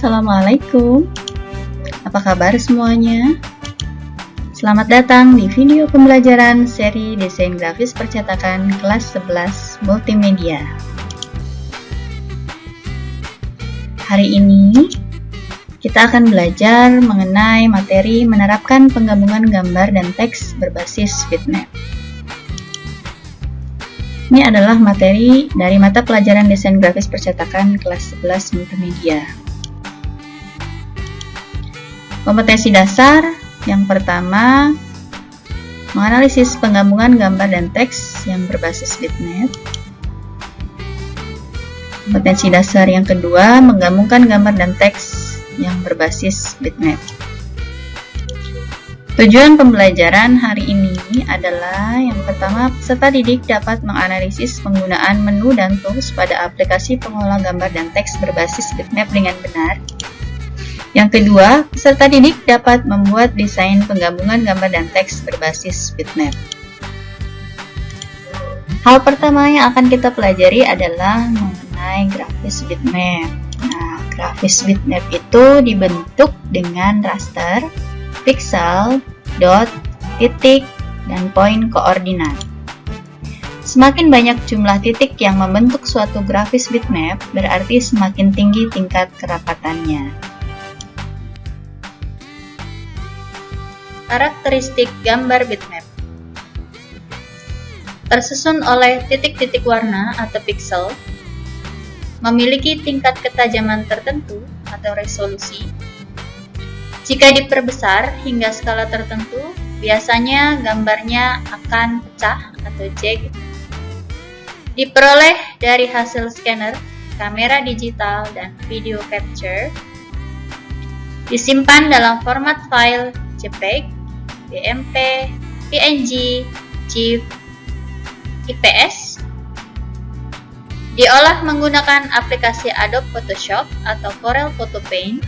Assalamualaikum. Apa kabar semuanya? Selamat datang di video pembelajaran seri desain grafis percetakan kelas 11 multimedia. Hari ini kita akan belajar mengenai materi menerapkan penggabungan gambar dan teks berbasis bitmap. Ini adalah materi dari mata pelajaran desain grafis percetakan kelas 11 multimedia. Kompetensi dasar yang pertama, menganalisis penggabungan gambar dan teks yang berbasis bitmap. Kompetensi dasar yang kedua, menggabungkan gambar dan teks yang berbasis bitmap. Tujuan pembelajaran hari ini adalah yang pertama, peserta didik dapat menganalisis penggunaan menu dan tools pada aplikasi pengolah gambar dan teks berbasis bitmap dengan benar. Yang kedua, peserta didik dapat membuat desain penggabungan gambar dan teks berbasis bitmap. Hal pertama yang akan kita pelajari adalah mengenai grafis bitmap. Nah, grafis bitmap itu dibentuk dengan raster, pixel, dot, titik, dan poin koordinat. Semakin banyak jumlah titik yang membentuk suatu grafis bitmap, berarti semakin tinggi tingkat kerapatannya. Karakteristik gambar bitmap tersusun oleh titik-titik warna atau pixel, memiliki tingkat ketajaman tertentu atau resolusi. Jika diperbesar hingga skala tertentu, biasanya gambarnya akan pecah atau jagged. Diperoleh dari hasil scanner, kamera digital, dan video capture. Disimpan dalam format file JPEG, BMP, PNG, GIF, IPS. Diolah menggunakan aplikasi Adobe Photoshop atau Corel Photo Paint.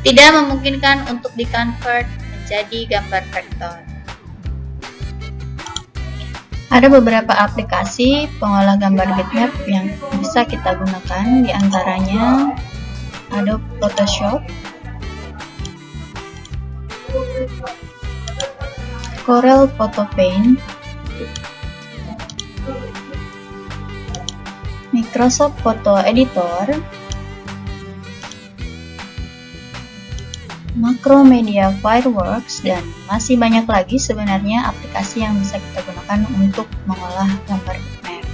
Tidak memungkinkan untuk di-convert menjadi gambar vektor. Ada beberapa aplikasi pengolah gambar bitmap yang bisa kita gunakan, di antaranya Adobe Photoshop, Corel Photo Paint, Microsoft Photo Editor, Macromedia Fireworks, dan masih banyak lagi sebenarnya aplikasi yang bisa kita gunakan untuk mengolah gambar bitmap.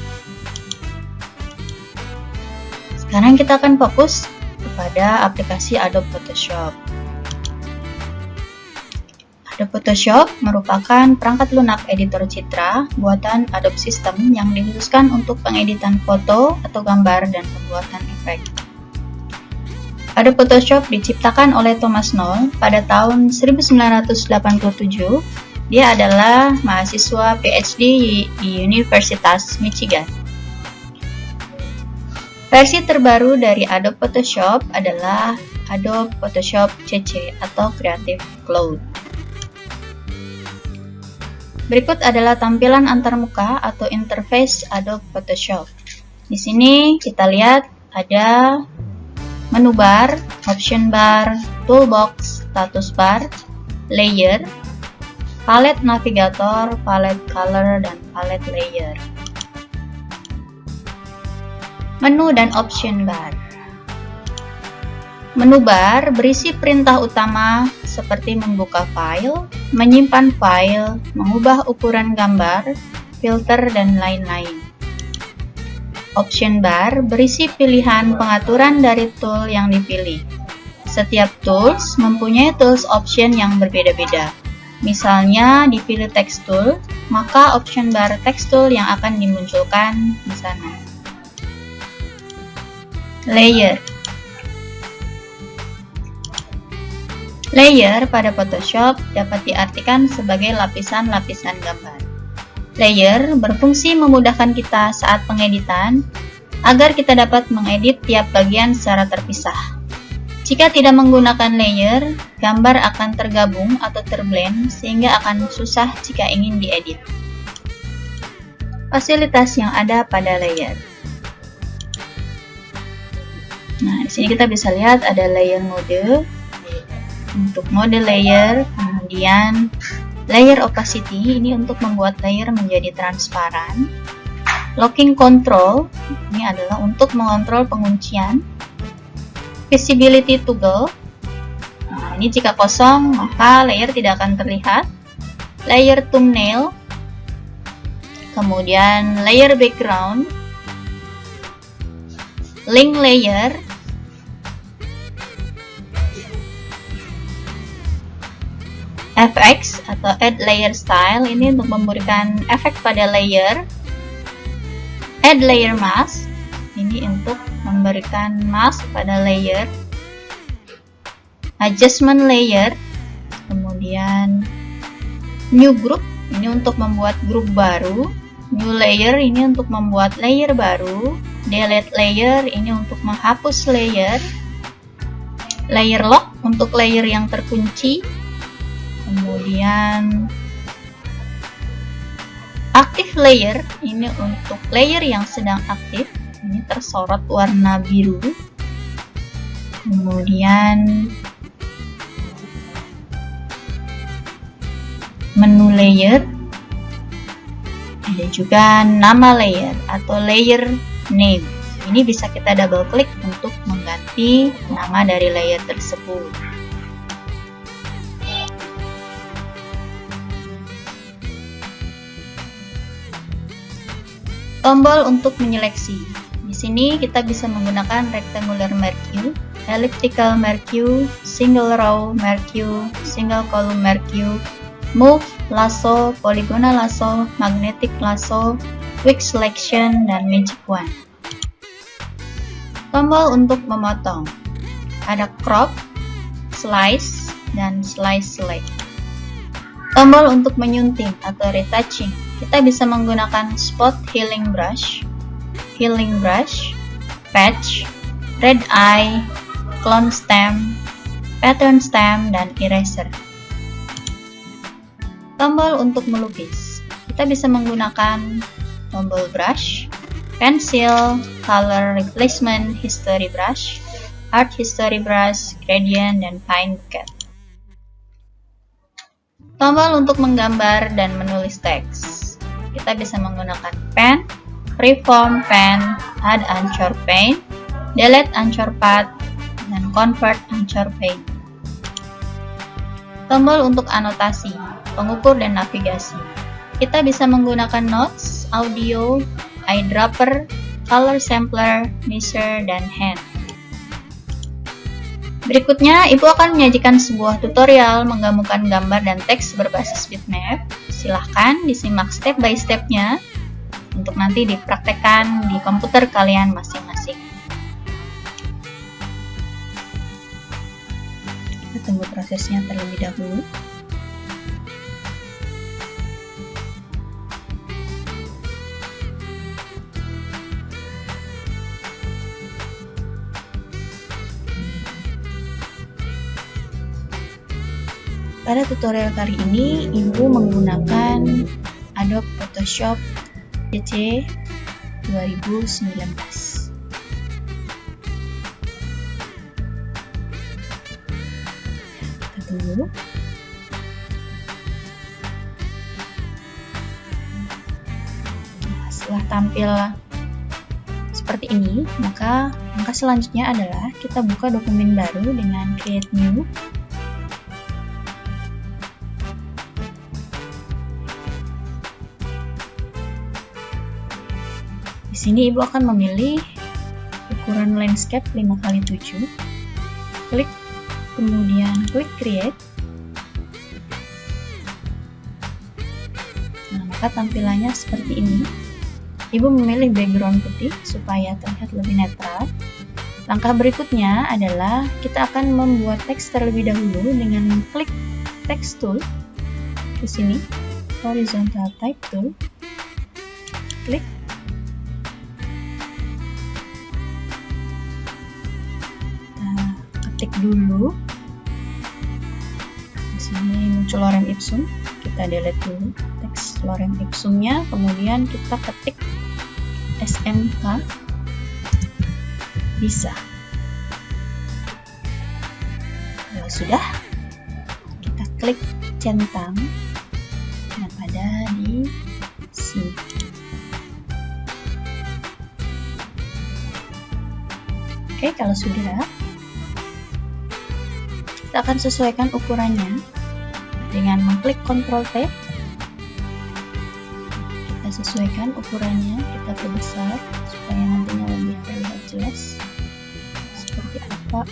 Sekarang kita akan fokus kepada aplikasi Adobe Photoshop. Adobe Photoshop merupakan perangkat lunak editor citra buatan Adobe System yang dikhususkan untuk pengeditan foto atau gambar dan pembuatan efek. Adobe Photoshop diciptakan oleh Thomas Knoll pada tahun 1987. Dia adalah mahasiswa PhD di Universitas Michigan. Versi terbaru dari Adobe Photoshop adalah Adobe Photoshop CC atau Creative Cloud. Berikut adalah tampilan antarmuka atau interface Adobe Photoshop. Di sini kita lihat ada menu bar, option bar, toolbox, status bar, layer, palet navigator, palet color, dan palet layer. Menu dan option bar. Menu bar berisi perintah utama seperti membuka file, menyimpan file, mengubah ukuran gambar, filter, dan lain-lain. Option bar berisi pilihan pengaturan dari tool yang dipilih. Setiap tools mempunyai tools option yang berbeda-beda. Misalnya dipilih text tool, maka option bar text tool yang akan dimunculkan di sana. Layer. Layer pada Photoshop dapat diartikan sebagai lapisan-lapisan gambar. Layer berfungsi memudahkan kita saat pengeditan agar kita dapat mengedit tiap bagian secara terpisah. Jika tidak menggunakan layer, gambar akan tergabung atau terblend sehingga akan susah jika ingin diedit. Fasilitas yang ada pada layer. Nah, di sini kita bisa lihat ada layer mode. Untuk mode layer, kemudian layer opacity, ini untuk membuat layer menjadi transparan. Locking control, ini adalah untuk mengontrol penguncian. Visibility toggle, nah, ini jika kosong maka layer tidak akan terlihat. Layer thumbnail, kemudian layer background, link layer, FX atau add layer style, ini untuk memberikan efek pada layer. Add layer mask, ini untuk memberikan mask pada layer. Adjustment layer, kemudian new group, ini untuk membuat grup baru. New layer, ini untuk membuat layer baru. Delete layer, ini untuk menghapus layer. Layer lock, untuk layer yang terkunci. Kemudian active layer, ini untuk layer yang sedang aktif, ini tersorot warna biru. Kemudian menu layer, ada juga nama layer atau layer name. Ini bisa kita double klik untuk mengganti nama dari layer tersebut. Tombol untuk menyeleksi. Di sini kita bisa menggunakan rectangular merque, elliptical merque, single row merque, single column merque, move, lasso, polygonal lasso, magnetic lasso, quick selection, dan magic wand. Tombol untuk memotong. Ada crop, slice, dan slice select. Tombol untuk menyunting atau retouching. Kita bisa menggunakan spot healing brush, patch, red eye, clone stamp, pattern stamp, dan eraser. Tombol untuk melukis. Kita bisa menggunakan tombol brush, pencil, color replacement, history brush, art history brush, gradient, dan paint bucket. Tombol untuk menggambar dan menulis teks. Kita bisa menggunakan pen, freeform pen, add anchor paint, delete anchor path, dan convert anchor paint. Tombol untuk anotasi, pengukur, dan navigasi. Kita bisa menggunakan notes, audio, eyedropper, color sampler, measure, dan hand. Berikutnya, Ibu akan menyajikan sebuah tutorial menggabungkan gambar dan teks berbasis bitmap. Silahkan disimak step by step-nya untuk nanti dipraktekkan di komputer kalian masing-masing. Kita tunggu prosesnya terlebih dahulu. Pada tutorial kali ini, Ibu menggunakan Adobe Photoshop CC 2019. Kita tunggu. Nah, setelah tampil seperti ini, maka langkah selanjutnya adalah kita buka dokumen baru dengan Create New. Di sini Ibu akan memilih ukuran landscape 5x7. Klik, kemudian klik create. Nah, maka tampilannya seperti ini. Ibu memilih background putih supaya terlihat lebih netral. Langkah berikutnya adalah kita akan membuat teks terlebih dahulu dengan klik text tool. Di sini, horizontal type tool. Klik. Ketik dulu. Di sini muncul lorem ipsum, kita delete dulu teks lorem ipsumnya, kemudian kita ketik SMK. Bisa. sudah, kita klik centang yang ada di sini. Oke, kalau sudah, kita akan sesuaikan ukurannya dengan mengklik Ctrl T. Kita sesuaikan ukurannya, kita perbesar supaya nantinya lebih terlihat jelas seperti apa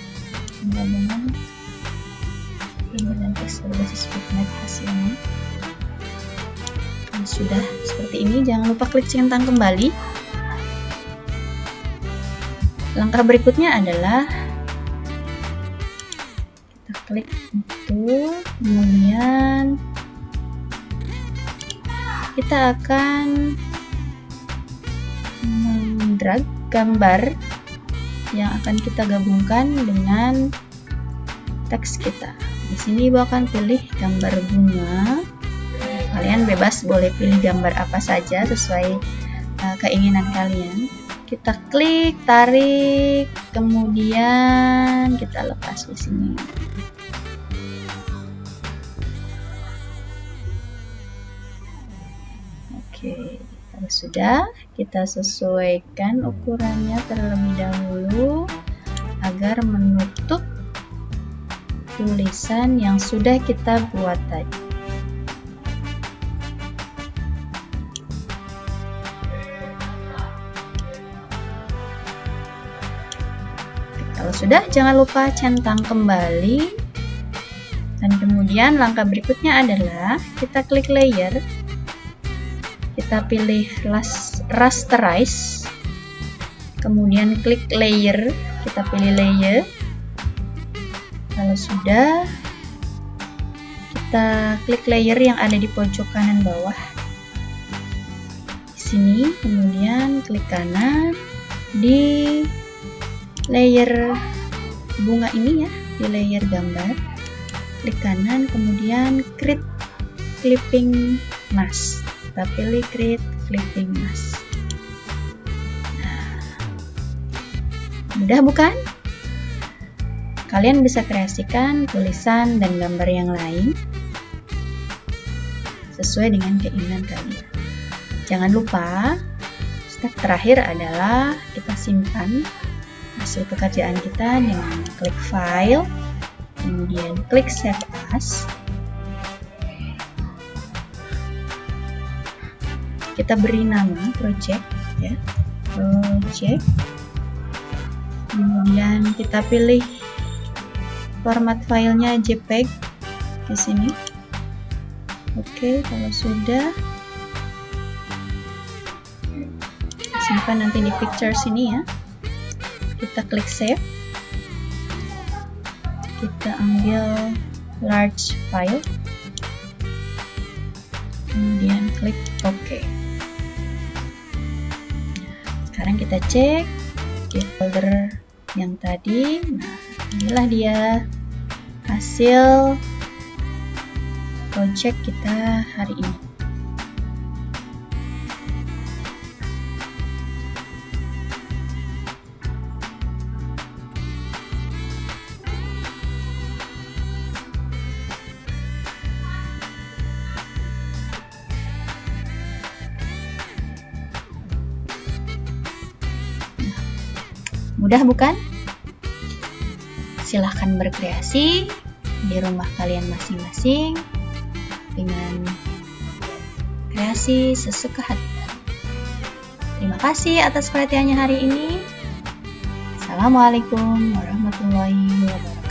penggabungan gambar dan teks berbasis bitmap hasilnya. Nah, sudah seperti ini, jangan lupa klik centang kembali. Langkah berikutnya adalah kita klik itu, kemudian kita akan mendrag gambar yang akan kita gabungkan dengan teks kita. Di sini Ibu akan pilih gambar bunga. Kalian bebas boleh pilih gambar apa saja sesuai keinginan kalian. Kita klik, tarik, kemudian kita lepas di sini. Oke, kalau sudah, kita sesuaikan ukurannya terlebih dahulu agar menutup tulisan yang sudah kita buat tadi. Kalau sudah, jangan lupa centang kembali. Dan kemudian langkah berikutnya adalah kita klik layer. Kita pilih rasterize. Kemudian klik layer. Kita pilih layer. Kalau sudah, kita klik layer yang ada di pojok kanan bawah. Di sini, kemudian klik kanan di layer bunga ini ya, di layer gambar, klik kanan, kemudian create clipping mask. Kita pilih create clipping mask. Nah, mudah bukan? Kalian bisa kreasikan tulisan dan gambar yang lain sesuai dengan keinginan kalian. Jangan lupa, step terakhir adalah kita simpan hasil pekerjaan kita dengan klik file, kemudian klik save as. Kita beri nama project ya, project. Kemudian kita pilih format filenya JPEG di sini. Oke, kalau sudah, simpan nanti di picture sini ya. Kita klik save, kita ambil large file, kemudian klik OK. Sekarang kita cek di folder yang tadi. Nah, inilah dia hasil project kita hari ini. Mudah bukan? Silahkan berkreasi di rumah kalian masing-masing dengan kreasi sesuka hati. Terima kasih atas perhatiannya hari ini. Assalamualaikum warahmatullahi wabarakatuh.